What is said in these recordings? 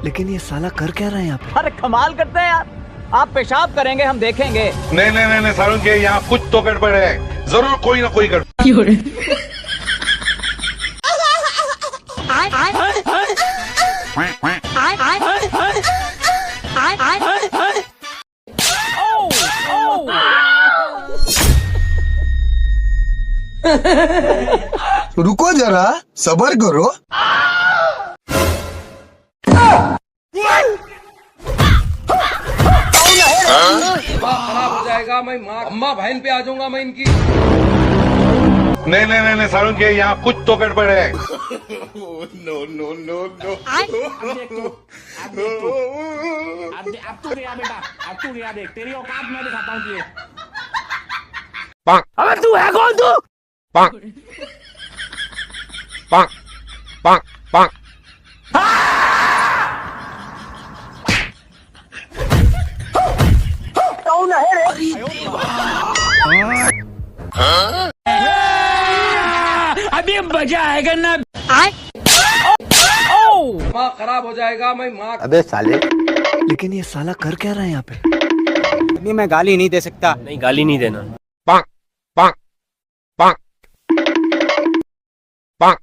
लेकिन ये साला कर क्या रहा है यहाँ पे? अरे कमाल करते हैं यार, आप पेशाब करेंगे हम देखेंगे। नहीं नहीं नहीं सारुण के यहाँ कुछ तो गड़बड़ है, जरूर कोई ना कोई गड़बड़। रुको जरा, सबर करो। खराब हो जाएगा, मैं माँ अम्मा बहन पे आ जाऊंगा मैं इनकी। नहीं नहीं नहीं सारुण के यहाँ कुछ तो गड़बड़ है। No no no no. अब तू गया बेटा, अब तू गया, देख तेरी औकात मैं दिखाता हूँ तुझे। अबे तू है कौन तू? पांक पांक पांक पांक। अभी मजा आएगा ना। माँ खराब हो जाएगा, मैं माँ। अबे साले, लेकिन ये साला कर क्या रहा है यहाँ पे? अभी मैं गाली नहीं दे सकता। नहीं, गाली नहीं देना। पांक पांक पांक पांक।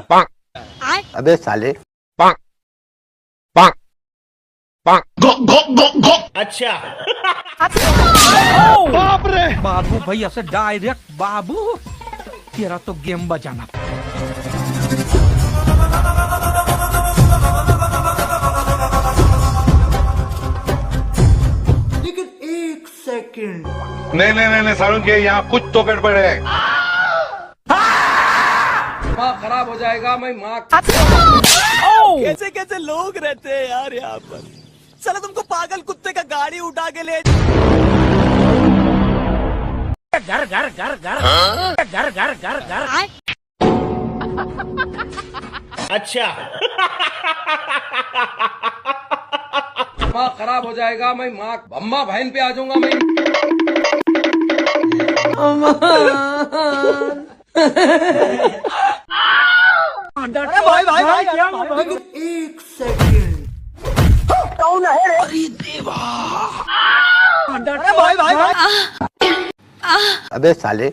पांक। अबे साले, पांक पांक पांक। अच्छा। बाबू भैया से डायरेक्ट बाबू, तेरा तो गेम बजाना। नहीं नहीं नहीं सारुण के यहाँ कुछ तो गड़बड़ है। माँ खराब हो जाएगा, मैं माँ। कैसे कैसे लोग रहते हैं यार यहाँ पर। साला तुमको पागल कुत्ते का गाड़ी उठा के ले घर घर घर घर घर घर घर घर। अच्छा। माँ खराब हो जाएगा, मैं माँ अम्मा बहन पे आ जाऊंगा मैं। अरे भाई भाई भाई क्या? एक सेकंड। अरे देवा। अरे भाई भाई भाई। अबे साले,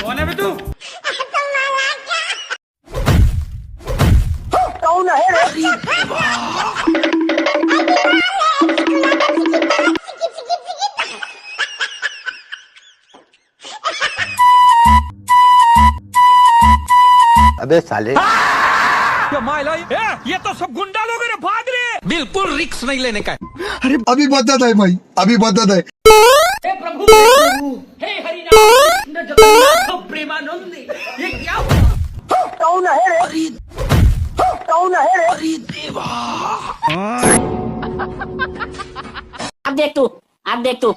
कौन है बे तू? अबे साले, ये तो सब गुंडा लोग हैं, भाग रहे। बिल्कुल रिक्स नहीं लेने का। अरे अभी बता दे भाई, अभी बता दे। हे प्रभु, हे हरिनाम कृष्ण जगन्नाथ प्रेमानंद, ये क्या हुआ? अरे देवा। अब देख तू, अब देख तू,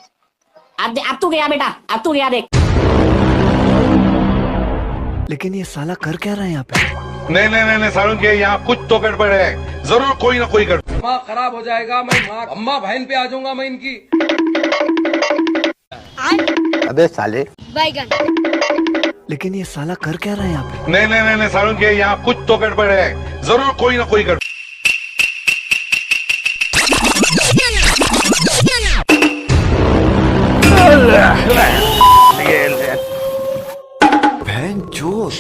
अब तू गया बेटा, अब तू गया देख। लेकिन ये साला कर क्या रहा है यहाँ पे? नहीं नहीं नहीं सारुण के यहाँ कुछ तो गड़बड़ है, जरूर कोई ना कोई गड़बड़। माँ खराब हो जाएगा, मैं माँ अम्मा बहन पे आ जाऊंगा मैं इनकी। अबे साले, लेकिन ये साला कर क्या रहा है यहाँ पे? नहीं नहीं नहीं सारुण के यहाँ कुछ तो गड़बड़ है, जरूर कोई ना कोई गड़बड़। बहन चोद।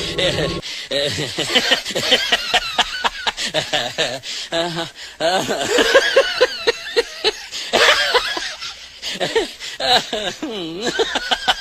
Ha